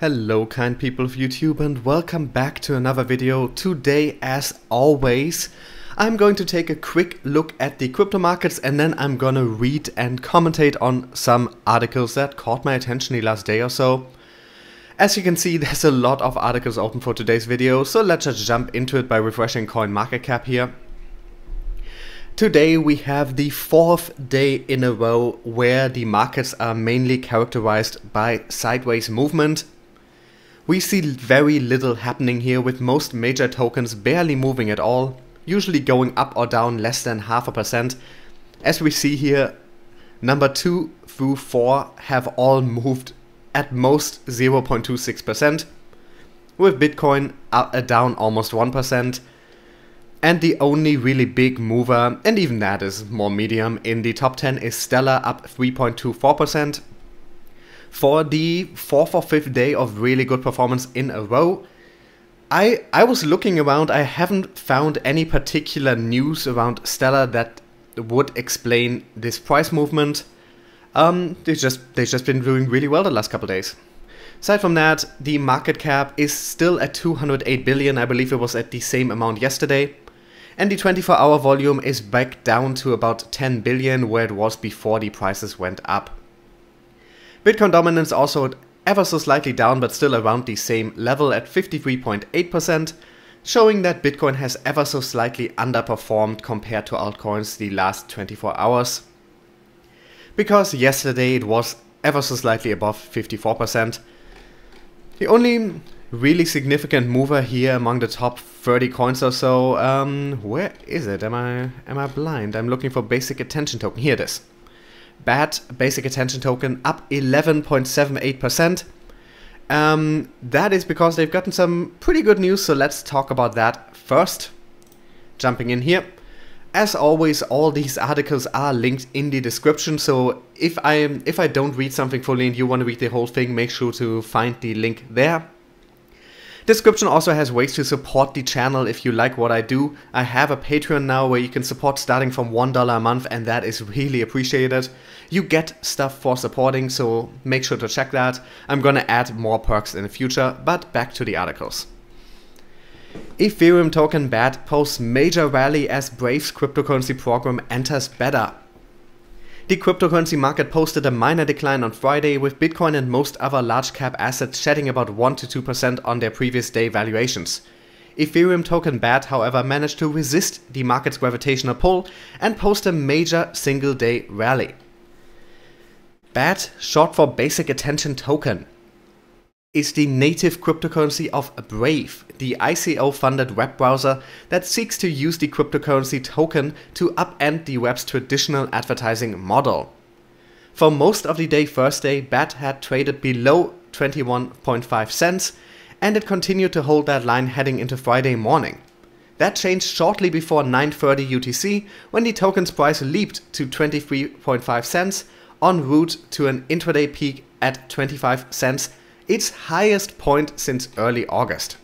Hello kind people of YouTube and welcome back to another video. Today, as always, I'm going to take a quick look at the crypto markets and then I'm gonna read and commentate on some articles that caught my attention the last day or so. As you can see, there's a lot of articles open for today's video, so let's just jump into it by refreshing CoinMarketCap here. Today we have the fourth day in a row where the markets are mainly characterized by sideways movement. We see very little happening here, with most major tokens barely moving at all, usually going up or down less than 0.5%. As we see here, number 2 through 4 have all moved at most 0.26%, with Bitcoin down almost 1%. And the only really big mover, and even that is more medium, in the top 10 is Stellar, up 3.24%. For the fourth or fifth day of really good performance in a row. I was looking around, I haven't found any particular news around Stellar that would explain this price movement. They've just been doing really well the last couple days. Aside from that, the market cap is still at 208 billion, I believe it was at the same amount yesterday. And the 24-hour volume is back down to about 10 billion where it was before the prices went up. Bitcoin dominance also ever so slightly down, but still around the same level at 53.8%, showing that Bitcoin has ever so slightly underperformed compared to altcoins the last 24 hours. Because yesterday it was ever so slightly above 54%. The only really significant mover here among the top 30 coins or so, where is it? Am I blind? I'm looking for basic attention token. Here it is. BAT, basic attention token, up 11.78%. That is because they've gotten some pretty good news, so let's talk about that first. Jumping in here. As always, all these articles are linked in the description, so if I don't read something fully and you want to read the whole thing, make sure to find the link there. Description also has ways to support the channel if you like what I do. I have a Patreon now where you can support starting from $1 a month, and that is really appreciated. You get stuff for supporting, so make sure to check that. I'm gonna add more perks in the future, but back to the articles. Ethereum token BAT posts major rally as Brave's cryptocurrency program enters beta. The cryptocurrency market posted a minor decline on Friday, with Bitcoin and most other large cap assets shedding about 1 to 2% on their previous day valuations. Ethereum token BAT, however, managed to resist the market's gravitational pull and post a major single day rally. BAT, short for Basic Attention Token, is the native cryptocurrency of Brave, the ICO-funded web browser that seeks to use the cryptocurrency token to upend the web's traditional advertising model. For most of the day Thursday, BAT had traded below 21.5 cents, and it continued to hold that line heading into Friday morning. That changed shortly before 9:30 UTC, when the token's price leaped to 23.5 cents, en route to an intraday peak at 25 cents, its highest point since early August.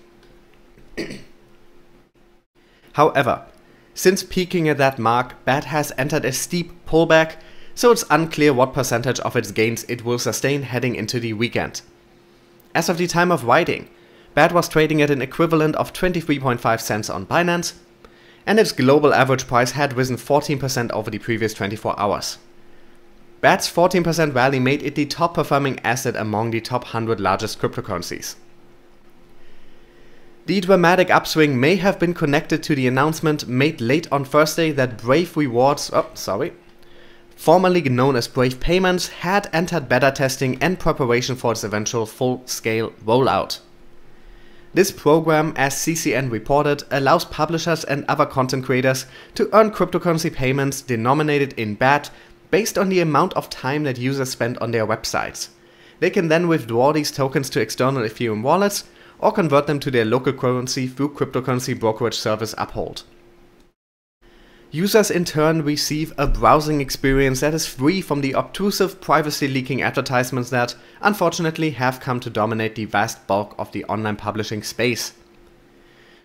However, since peaking at that mark, BAT has entered a steep pullback, so it's unclear what percentage of its gains it will sustain heading into the weekend. As of the time of writing, BAT was trading at an equivalent of 23.5 cents on Binance, and its global average price had risen 14% over the previous 24 hours. BAT's 14% rally made it the top performing asset among the top 100 largest cryptocurrencies. The dramatic upswing may have been connected to the announcement made late on Thursday that Brave Rewards, formerly known as Brave Payments, had entered beta testing and preparation for its eventual full-scale rollout. This program, as CCN reported, allows publishers and other content creators to earn cryptocurrency payments denominated in BAT based on the amount of time that users spend on their websites. They can then withdraw these tokens to external Ethereum wallets or convert them to their local currency through cryptocurrency brokerage service Uphold. Users in turn receive a browsing experience that is free from the obtrusive, privacy-leaking advertisements that, unfortunately, have come to dominate the vast bulk of the online publishing space.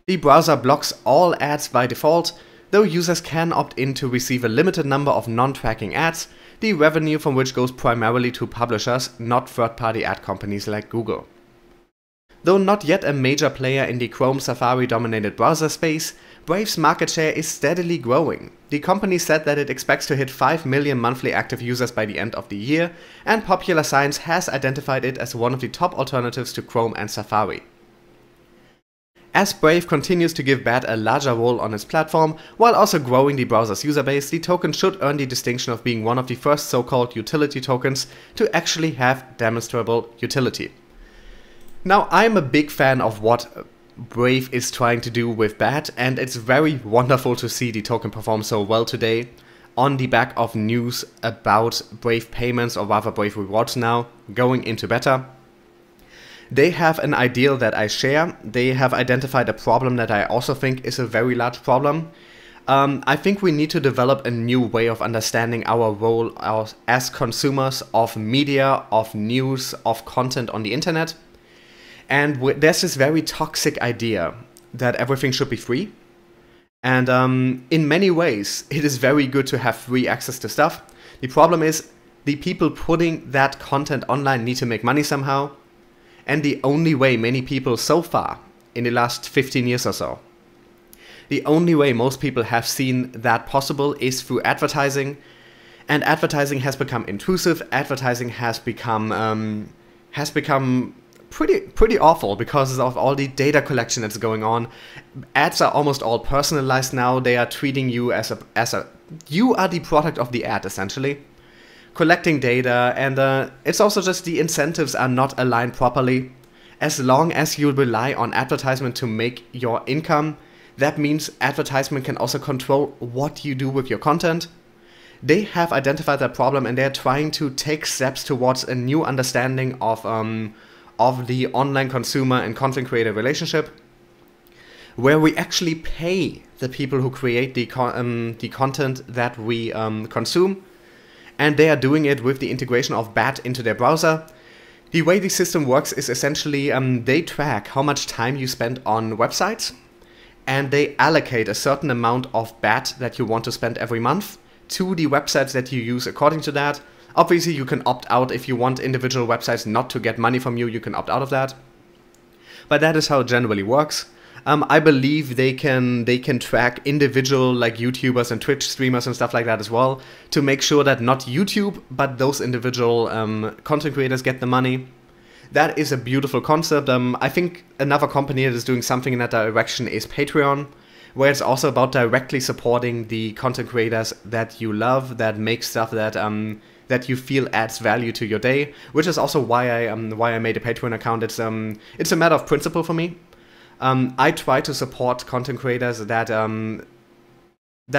The browser blocks all ads by default, though users can opt in to receive a limited number of non-tracking ads, the revenue from which goes primarily to publishers, not third-party ad companies like Google. Though not yet a major player in the Chrome Safari dominated browser space, Brave's market share is steadily growing. The company said that it expects to hit 5 million monthly active users by the end of the year, and Popular Science has identified it as one of the top alternatives to Chrome and Safari. As Brave continues to give BAT a larger role on its platform, while also growing the browser's user base, the token should earn the distinction of being one of the first so-called utility tokens to actually have demonstrable utility. Now, I'm a big fan of what Brave is trying to do with BAT, and it's very wonderful to see the token perform so well today on the back of news about Brave payments, or rather Brave rewards now, going into beta. They have an ideal that I share. They have identified a problem that I also think is a very large problem. I think we need to develop a new way of understanding our role as consumers of media, of news, of content on the internet. And there's this very toxic idea that everything should be free. And in many ways, it is very good to have free access to stuff. The problem is the people putting that content online need to make money somehow. And the only way many people so far, in the last 15 years or so, the only way most people have seen that possible is through advertising. And advertising has become intrusive. Advertising has become pretty awful because of all the data collection that's going on. Ads are almost all personalized now. They are treating you as you are the product of the ad, essentially. Collecting data, and it's also just the incentives are not aligned properly. As long as you rely on advertisement to make your income, that means advertisement can also control what you do with your content. They have identified that problem, and they're trying to take steps towards a new understanding of the online consumer and content creator relationship, where we actually pay the people who create the content that we consume, and they are doing it with the integration of BAT into their browser. The way the system works is essentially they track how much time you spend on websites, and they allocate a certain amount of BAT that you want to spend every month to the websites that you use according to that. Obviously, you can opt out if you want individual websites not to get money from you. You can opt out of that. But that is how it generally works. I believe they can track individual like YouTubers and Twitch streamers and stuff like that as well, to make sure that not YouTube, but those individual content creators get the money. That is a beautiful concept. I think another company that is doing something in that direction is Patreon, where it's also about directly supporting the content creators that you love, that make stuff that you feel adds value to your day, which is also why I made a Patreon account. It's a matter of principle for me. I try to support content creators that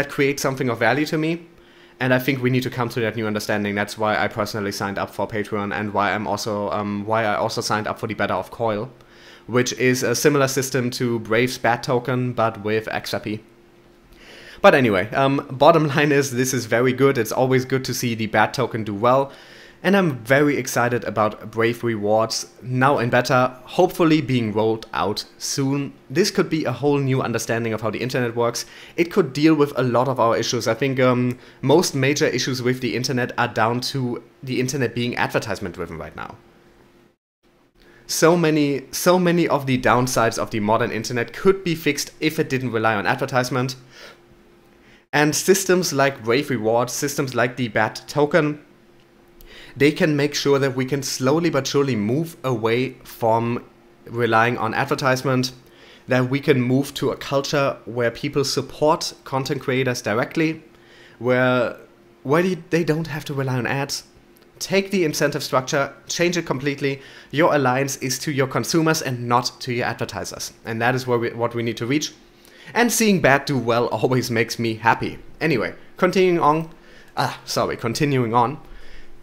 create something of value to me, and I think we need to come to that new understanding. That's why I personally signed up for Patreon, and why I also signed up for the beta of Coil, which is a similar system to Brave's BAT token, but with XRP. But anyway, bottom line is this is very good. It's always good to see the BAT token do well. And I'm very excited about Brave rewards now in beta, hopefully being rolled out soon. This could be a whole new understanding of how the internet works. It could deal with a lot of our issues. I think most major issues with the internet are down to the internet being advertisement driven right now. So many of the downsides of the modern internet could be fixed if it didn't rely on advertisement. And systems like Brave rewards, systems like the BAT token, they can make sure that we can slowly but surely move away from relying on advertisement, that we can move to a culture where people support content creators directly, where they don't have to rely on ads. Take the incentive structure, change it completely. Your alliance is to your consumers and not to your advertisers. And that is what we need to reach. And seeing BAT do well always makes me happy. Anyway, continuing on.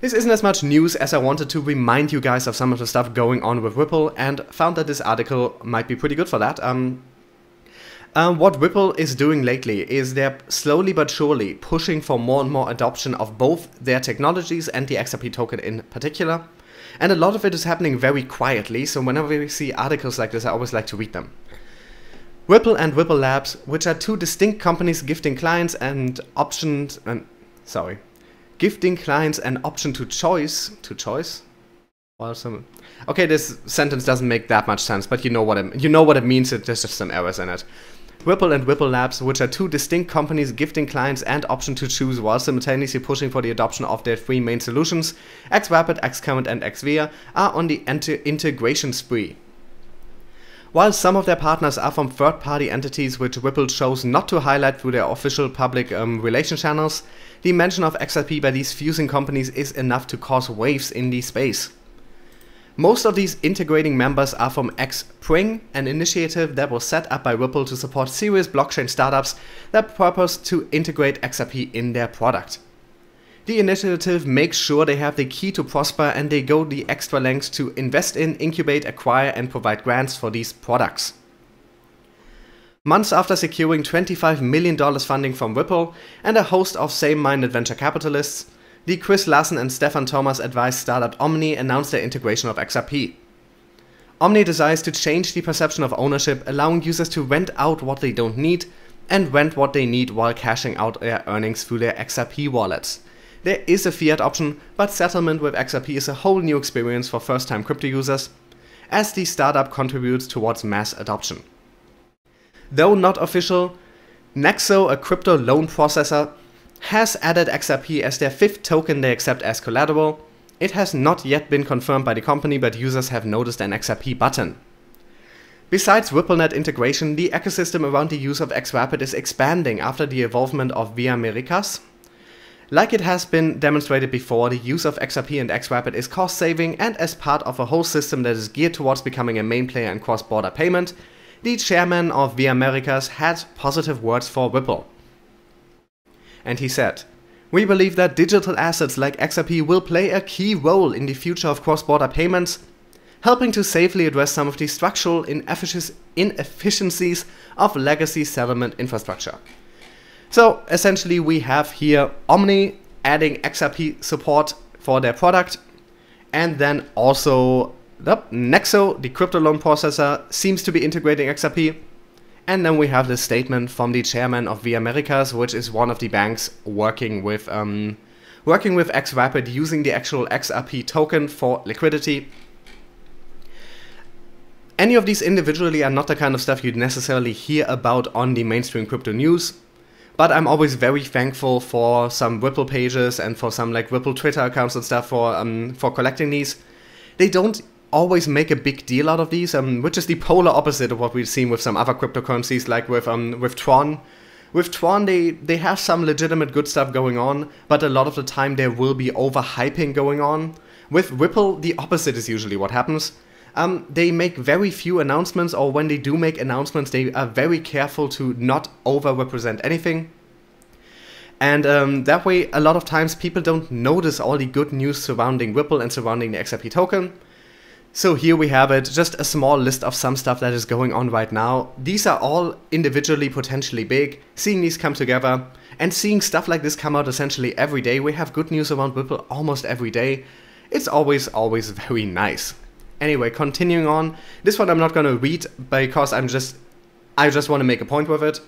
This isn't as much news as I wanted to remind you guys of some of the stuff going on with Ripple, and found that this article might be pretty good for that. What Ripple is doing lately is they're slowly but surely pushing for more and more adoption of both their technologies and the XRP token in particular. And a lot of it is happening very quietly, so whenever we see articles like this, I always like to read them. Ripple and Ripple Labs, which are two distinct companies gifting clients an option to choice. Okay, this sentence doesn't make that much sense, but you know what it means. There's just some errors in it. Ripple and Ripple Labs, which are two distinct companies gifting clients an option to choose while simultaneously pushing for the adoption of their three main solutions, XRapid, Xcurrent and XVIA, are on the integration spree. While some of their partners are from third-party entities which Ripple chose not to highlight through their official public relation channels, the mention of XRP by these fusing companies is enough to cause waves in the space. Most of these integrating members are from XPring, an initiative that was set up by Ripple to support serious blockchain startups that purpose to integrate XRP in their product. The initiative makes sure they have the key to prosper, and they go the extra lengths to invest in, incubate, acquire and provide grants for these products. Months after securing $25 million funding from Ripple and a host of same-minded venture capitalists, the Chris Larsen and Stefan Thomas advised startup Omni announced their integration of XRP. Omni desires to change the perception of ownership, allowing users to rent out what they don't need and rent what they need while cashing out their earnings through their XRP wallets. There is a fiat option, but settlement with XRP is a whole new experience for first-time crypto users, as the startup contributes towards mass adoption. Though not official, Nexo, a crypto loan processor, has added XRP as their fifth token they accept as collateral. It has not yet been confirmed by the company, but users have noticed an XRP button. Besides RippleNet integration, the ecosystem around the use of XRapid is expanding after the involvement of Via Americas. Like it has been demonstrated before, the use of XRP and XRapid is cost saving, and as part of a whole system that is geared towards becoming a main player in cross-border payment, the chairman of Via Americas had positive words for Ripple. And he said, "We believe that digital assets like XRP will play a key role in the future of cross-border payments, helping to safely address some of the structural inefficiencies of legacy settlement infrastructure." So essentially we have here Omni adding XRP support for their product, and then also Nexo, the crypto loan processor, seems to be integrating XRP. And then we have this statement from the chairman of Via Americas, which is one of the banks working with XRapid, using the actual XRP token for liquidity. Any of these individually are not the kind of stuff you'd necessarily hear about on the mainstream crypto news, but I'm always very thankful for some Ripple pages and for some like Ripple Twitter accounts and stuff for collecting these. They don't always make a big deal out of these, which is the polar opposite of what we've seen with some other cryptocurrencies, like with Tron. With Tron, they have some legitimate good stuff going on, but a lot of the time there will be overhyping going on. With Ripple, the opposite is usually what happens. They make very few announcements, or when they do make announcements, they are very careful to not over-represent anything. And that way, a lot of times people don't notice all the good news surrounding Ripple and surrounding the XRP token. So here we have it, just a small list of some stuff that is going on right now. These are all individually potentially big. Seeing these come together and seeing stuff like this come out essentially every day, we have good news around Ripple almost every day. It's always very nice. Anyway, continuing on, this one I'm not going to read because I just want to make a point with it.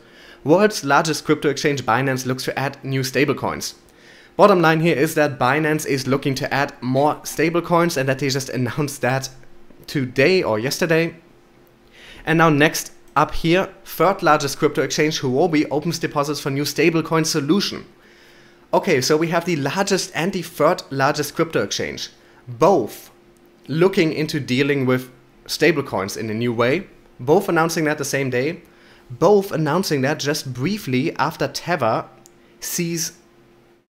World's largest crypto exchange Binance looks to add new stablecoins. Bottom line here is that Binance is looking to add more stablecoins, and that they just announced that today or yesterday. And now next up here, third largest crypto exchange Huobi opens deposits for new stablecoin solution. Okay, so we have the largest and the third largest crypto exchange, both looking into dealing with stablecoins in a new way, both announcing that the same day, both announcing that just briefly after Tether sees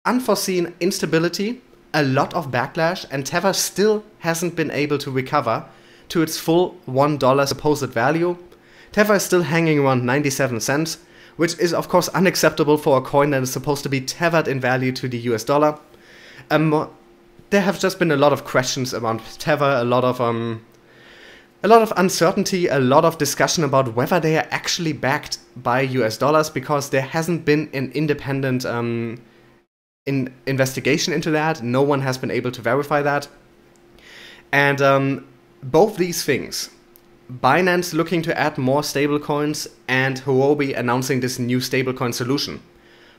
unforeseen instability, a lot of backlash, and Tether still hasn't been able to recover to its full $1 supposed value. Tether is still hanging around 97 cents, which is of course unacceptable for a coin that is supposed to be tethered in value to the US dollar. There have just been a lot of questions around Tether, a lot of uncertainty, a lot of discussion about whether they are actually backed by US dollars, because there hasn't been an independent investigation into that. No one has been able to verify that. And both these things, Binance looking to add more stablecoins and Huobi announcing this new stablecoin solution,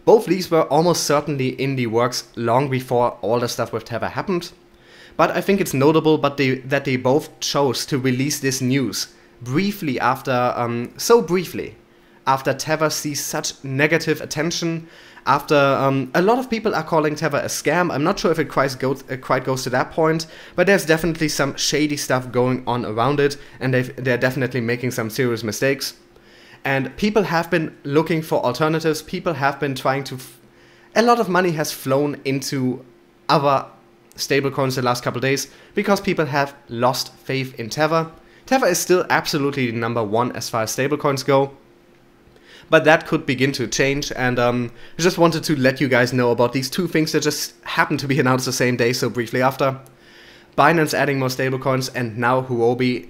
both these were almost certainly in the works long before all the stuff with Tether happened. But I think it's notable that they both chose to release this news briefly after, after Tether sees such negative attention, after a lot of people are calling Tether a scam. I'm not sure if it quite goes to that point, but there's definitely some shady stuff going on around it, and they're definitely making some serious mistakes. And people have been looking for alternatives. People have been trying to... A lot of money has flown into other stablecoins the last couple days because people have lost faith in Tether. Tether is still absolutely number one as far as stablecoins go, but that could begin to change, and I just wanted to let you guys know about these two things that just happened to be announced the same day, so briefly after. Binance adding more stablecoins, and now Huobi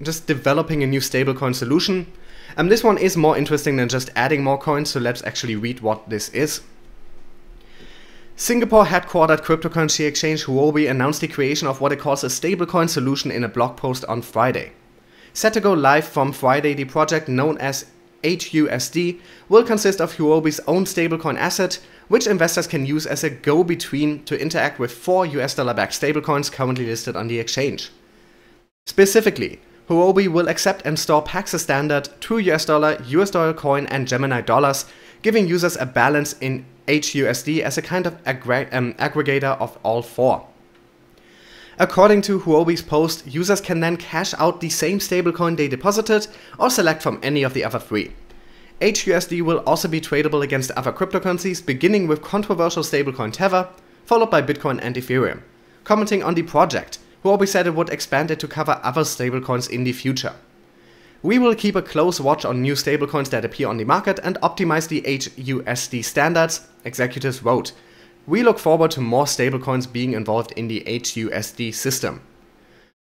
just developing a new stablecoin solution. This one is more interesting than just adding more coins, so let's actually read what this is. Singapore headquartered cryptocurrency exchange Huobi announced the creation of what it calls a stablecoin solution in a blog post on Friday. Set to go live from Friday, the project known as HUSD will consist of Huobi's own stablecoin asset, which investors can use as a go-between to interact with 4 US dollar-backed stablecoins currently listed on the exchange. Specifically, Huobi will accept and store Paxos Standard, True US Dollar Coin, and Gemini dollars, giving users a balance in HUSD as a kind of aggregator of all 4. According to Huobi's post, users can then cash out the same stablecoin they deposited or select from any of the other 3. HUSD will also be tradable against other cryptocurrencies, beginning with controversial stablecoin Tether, followed by Bitcoin and Ethereum. Commenting on the project, Huobi said it would expand it to cover other stablecoins in the future. We will keep a close watch on new stablecoins that appear on the market and optimize the HUSD standards, executives wrote. We look forward to more stablecoins being involved in the HUSD system.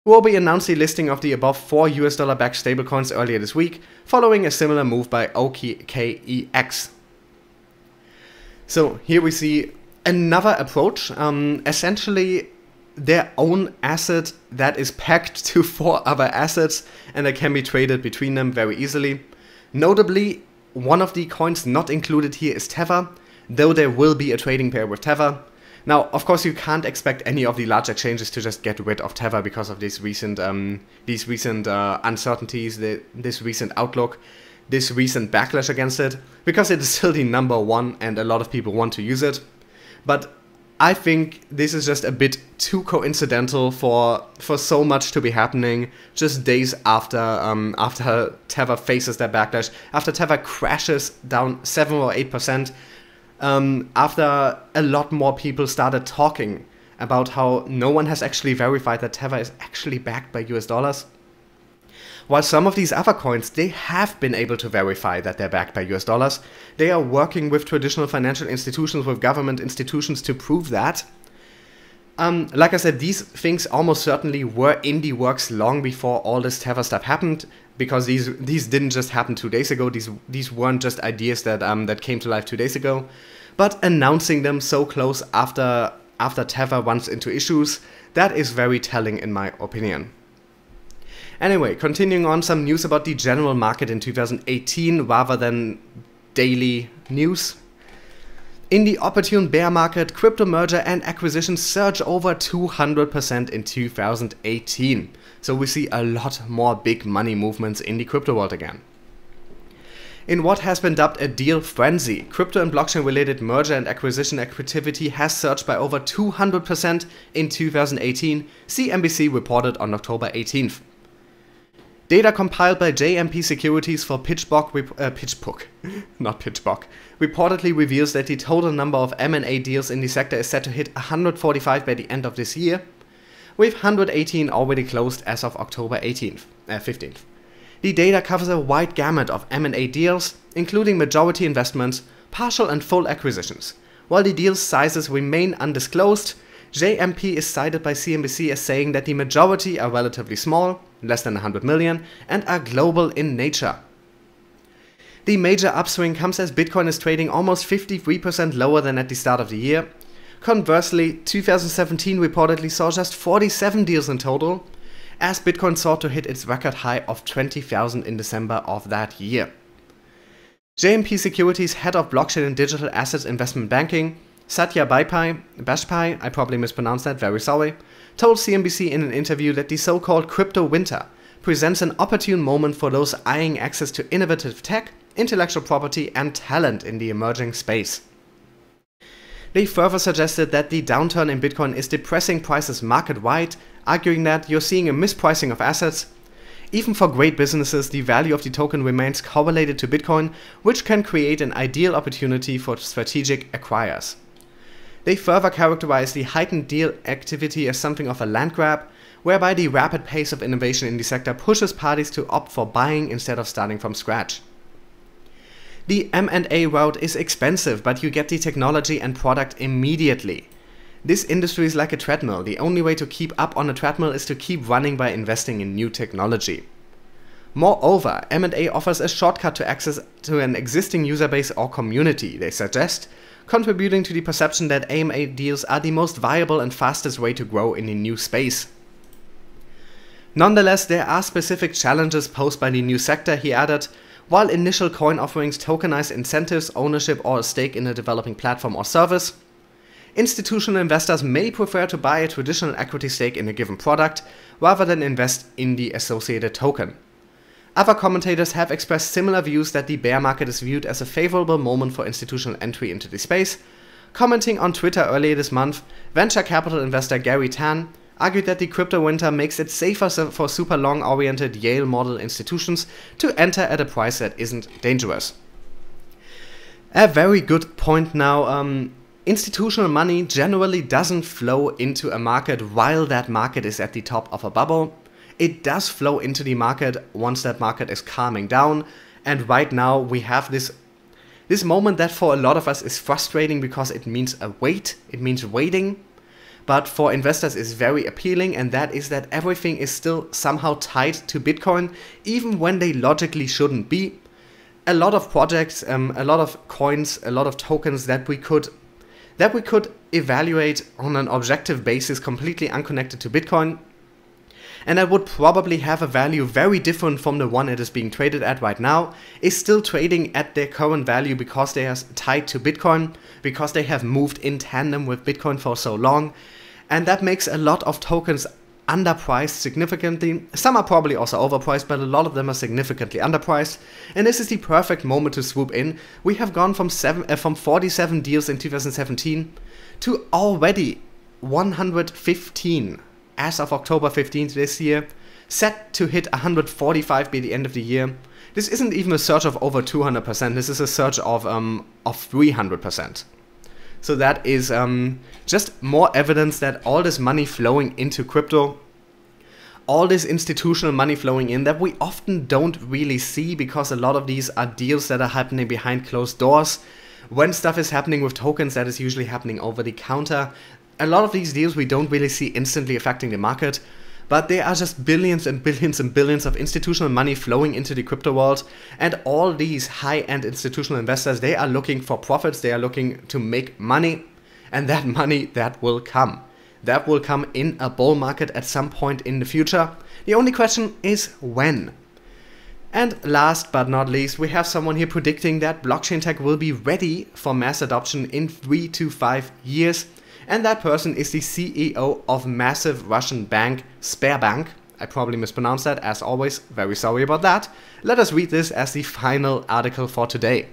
Huobi announced the listing of the above 4 US dollar-backed stablecoins earlier this week, following a similar move by OKEX. So here we see another approach, essentially their own asset that is packed to 4 other assets and that can be traded between them very easily. Notably, one of the coins not included here is Tether, though there will be a trading pair with Tether. Now, of course, you can't expect any of the large exchanges to just get rid of Tether because of these recent uncertainties, this recent outlook, this recent backlash against it, because it is still the number one and a lot of people want to use it. But I think this is just a bit too coincidental for so much to be happening just days after Tether faces their backlash, after Tether crashes down 7 or 8%, after a lot more people started talking about how no one has actually verified that Tether is actually backed by US dollars. While some of these other coins, they have been able to verify that they're backed by US dollars. They are working with traditional financial institutions, with government institutions to prove that. Like I said, these things almost certainly were in the works long before all this Tether stuff happened, because these didn't just happen 2 days ago. These weren't just ideas that came to life 2 days ago. But announcing them so close after Tether runs into issues, that is very telling in my opinion. Anyway, continuing on, some news about the general market in 2018 rather than daily news. In the opportune bear market, crypto merger and acquisitions surge over 200% in 2018. So we see a lot more big money movements in the crypto world again. In what has been dubbed a deal frenzy, crypto and blockchain related merger and acquisition activity has surged by over 200% in 2018, CNBC reported on October 18th. Data compiled by JMP Securities for PitchBook reportedly reveals that the total number of M&A deals in the sector is set to hit 145 by the end of this year, with 118 already closed as of October 15th. The data covers a wide gamut of M&A deals, including majority investments, partial and full acquisitions. While the deal sizes remain undisclosed, JMP is cited by CNBC as saying that the majority are relatively small, less than 100 million, and are global in nature. The major upswing comes as Bitcoin is trading almost 53% lower than at the start of the year. Conversely, 2017 reportedly saw just 47 deals in total, as Bitcoin sought to hit its record high of 20,000 in December of that year. JMP Securities head of blockchain and digital assets investment banking, Satya Bajpai, I probably mispronounced that, very sorry, told CNBC in an interview that the so-called crypto winter presents an opportune moment for those eyeing access to innovative tech, intellectual property, and talent in the emerging space. They further suggested that the downturn in Bitcoin is depressing prices market-wide, arguing that you're seeing a mispricing of assets. Even for great businesses, the value of the token remains correlated to Bitcoin, which can create an ideal opportunity for strategic acquirers. They further characterize the heightened deal activity as something of a land grab, whereby the rapid pace of innovation in the sector pushes parties to opt for buying instead of starting from scratch. The M&A route is expensive, but you get the technology and product immediately. This industry is like a treadmill. The only way to keep up on a treadmill is to keep running by investing in new technology. Moreover, M&A offers a shortcut to access to an existing user base or community, they suggest, contributing to the perception that M&A deals are the most viable and fastest way to grow in a new space. Nonetheless, there are specific challenges posed by the new sector, he added. While initial coin offerings tokenize incentives, ownership, or a stake in a developing platform or service, institutional investors may prefer to buy a traditional equity stake in a given product rather than invest in the associated token. Other commentators have expressed similar views that the bear market is viewed as a favorable moment for institutional entry into the space. Commenting on Twitter earlier this month, venture capital investor Gary Tan argued that the crypto winter makes it safer for super long-oriented Yale model institutions to enter at a price that isn't dangerous. A very good point now. Institutional money generally doesn't flow into a market while that market is at the top of a bubble. It does flow into the market once that market is calming down, and right now we have this moment that for a lot of us is frustrating because it means it means waiting. But for investors is very appealing, and that is that everything is still somehow tied to Bitcoin, even when they logically shouldn't be. A lot of projects, a lot of coins, a lot of tokens that we could evaluate on an objective basis completely unconnected to Bitcoin, and that would probably have a value very different from the one it is being traded at right now, is still trading at their current value because they are tied to Bitcoin, because they have moved in tandem with Bitcoin for so long, and that makes a lot of tokens underpriced significantly. Some are probably also overpriced, but a lot of them are significantly underpriced, and this is the perfect moment to swoop in. We have gone from 47 deals in 2017 to already 115 as of October 15th this year, set to hit 145 by the end of the year. This isn't even a surge of over 200%, this is a surge of 300%. So that is just more evidence that all this money flowing into crypto, all this institutional money flowing in that we often don't really see because a lot of these are deals that are happening behind closed doors. When stuff is happening with tokens, that is usually happening over the counter. A lot of these deals we don't really see instantly affecting the market, but there are just billions and billions and billions of institutional money flowing into the crypto world, and all these high-end institutional investors, they are looking for profits, they are looking to make money, and that money, that will come. That will come in a bull market at some point in the future. The only question is when. And last but not least, we have someone here predicting that blockchain tech will be ready for mass adoption in 3 to 5 years. And that person is the CEO of massive Russian bank Sberbank. I probably mispronounced that, as always, very sorry about that. Let us read this as the final article for today.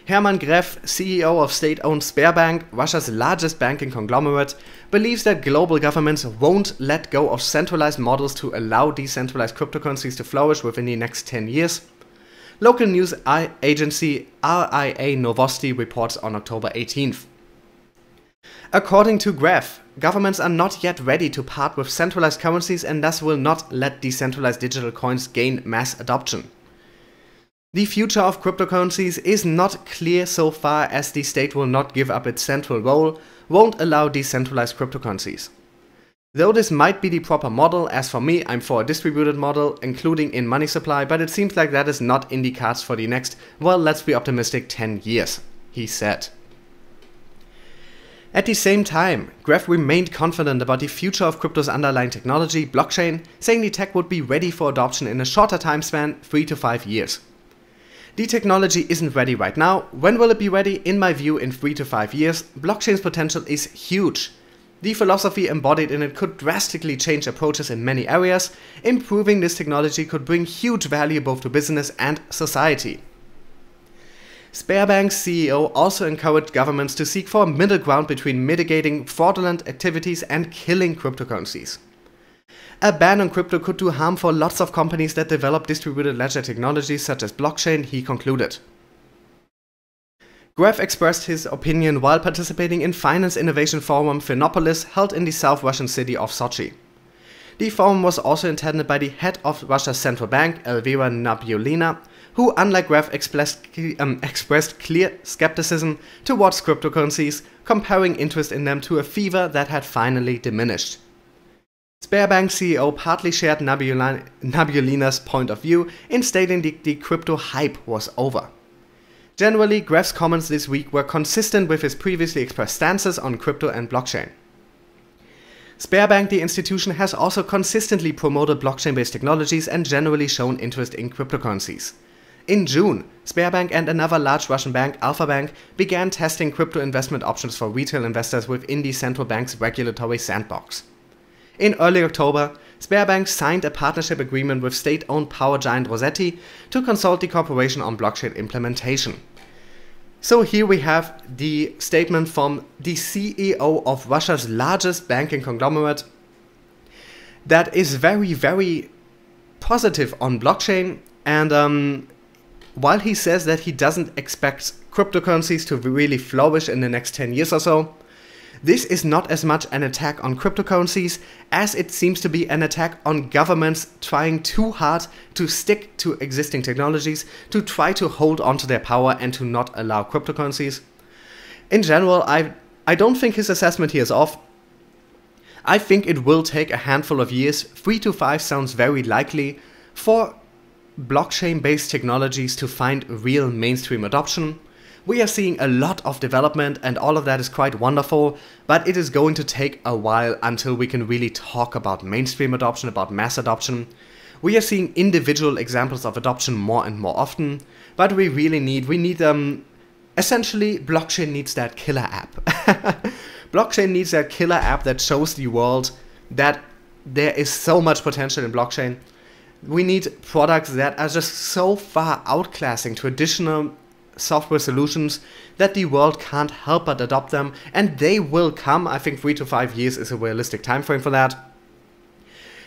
Hermann Greff, CEO of state-owned Sberbank, Russia's largest banking conglomerate, believes that global governments won't let go of centralized models to allow decentralized cryptocurrencies to flourish within the next 10 years. Local news agency RIA Novosti reports on October 18th. According to Greff, governments are not yet ready to part with centralized currencies and thus will not let decentralized digital coins gain mass adoption. The future of cryptocurrencies is not clear so far as the state will not give up its central role, won't allow decentralized cryptocurrencies. Though this might be the proper model, as for me, I'm for a distributed model, including in money supply, but it seems like that is not in the cards for the next, well, let's be optimistic, 10 years, he said. At the same time, Greff remained confident about the future of crypto's underlying technology, blockchain, saying the tech would be ready for adoption in a shorter time span, 3 to 5 years. The technology isn't ready right now. When will it be ready? In my view, in 3 to 5 years. Blockchain's potential is huge. The philosophy embodied in it could drastically change approaches in many areas. Improving this technology could bring huge value both to business and society. Sberbank's CEO also encouraged governments to seek for a middle ground between mitigating fraudulent activities and killing cryptocurrencies. A ban on crypto could do harm for lots of companies that develop distributed ledger technologies such as blockchain, he concluded. Gref expressed his opinion while participating in Finance Innovation Forum Phenopolis held in the South Russian city of Sochi. The forum was also attended by the head of Russia's central bank, Elvira Nabiullina, who, unlike Gref, expressed clear skepticism towards cryptocurrencies, comparing interest in them to a fever that had finally diminished. Sberbank CEO partly shared Nabiullina's point of view in stating the crypto hype was over. Generally, Gref's comments this week were consistent with his previously expressed stances on crypto and blockchain. Sberbank, the institution, has also consistently promoted blockchain-based technologies and generally shown interest in cryptocurrencies. In June, Sberbank and another large Russian bank, Alfa Bank, began testing crypto investment options for retail investors within the central bank's regulatory sandbox. In early October, Sberbank signed a partnership agreement with state-owned power giant Rossetti to consult the corporation on blockchain implementation. So here we have the statement from the CEO of Russia's largest banking conglomerate that is very, very positive on blockchain, and while he says that he doesn't expect cryptocurrencies to really flourish in the next 10 years or so, this is not as much an attack on cryptocurrencies as it seems to be an attack on governments trying too hard to stick to existing technologies, to try to hold on to their power and to not allow cryptocurrencies. In general, I don't think his assessment here is off. I think it will take a handful of years, 3 to 5 sounds very likely, for blockchain-based technologies to find real mainstream adoption. We are seeing a lot of development and all of that is quite wonderful, but it is going to take a while until we can really talk about mainstream adoption, about mass adoption. We are seeing individual examples of adoption more and more often, but we need essentially blockchain needs that killer app. Blockchain needs that killer app that shows the world that there is so much potential in blockchain. We need products that are just so far outclassing traditional software solutions that the world can't help but adopt them, and they will come. I think 3 to 5 years is a realistic time frame for that.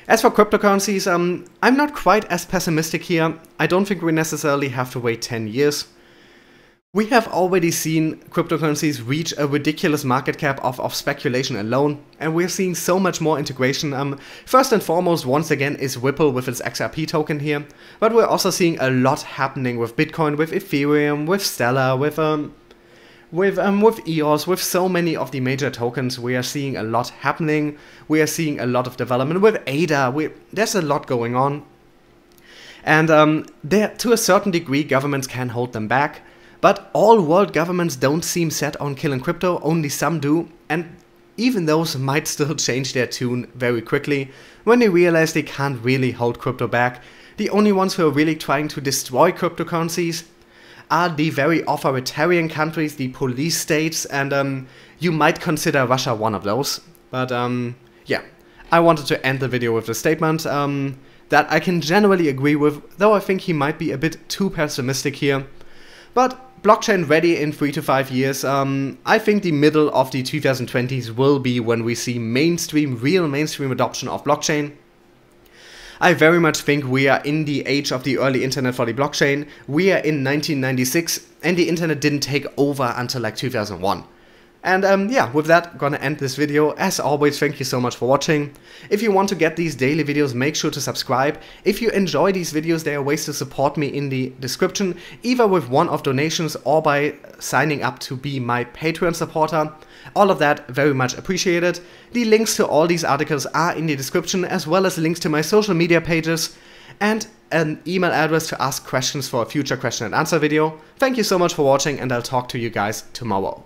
As for cryptocurrencies, I'm not quite as pessimistic here. I don't think we necessarily have to wait 10 years. We have already seen cryptocurrencies reach a ridiculous market cap of speculation alone, and we're seeing so much more integration. First and foremost, once again, is Ripple with its XRP token here, but we're also seeing a lot happening with Bitcoin, with Ethereum, with Stellar, with EOS, with so many of the major tokens. We are seeing a lot happening. We are seeing a lot of development with ADA. There's a lot going on, and to a certain degree, governments can hold them back. But all world governments don't seem set on killing crypto, only some do, and even those might still change their tune very quickly when they realize they can't really hold crypto back. The only ones who are really trying to destroy cryptocurrencies are the very authoritarian countries, the police states, and you might consider Russia one of those. But yeah, I wanted to end the video with a statement that I can generally agree with, though I think he might be a bit too pessimistic here. But blockchain ready in 3 to 5 years. I think the middle of the 2020s will be when we see real mainstream adoption of blockchain. I very much think we are in the age of the early internet for the blockchain. We are in 1996 and the internet didn't take over until like 2001. And yeah, with that, gonna end this video. As always, thank you so much for watching. If you want to get these daily videos, make sure to subscribe. If you enjoy these videos, there are ways to support me in the description, either with one-off donations or by signing up to be my Patreon supporter. All of that very much appreciated. The links to all these articles are in the description, as well as links to my social media pages and an email address to ask questions for a future question and answer video. Thank you so much for watching, and I'll talk to you guys tomorrow.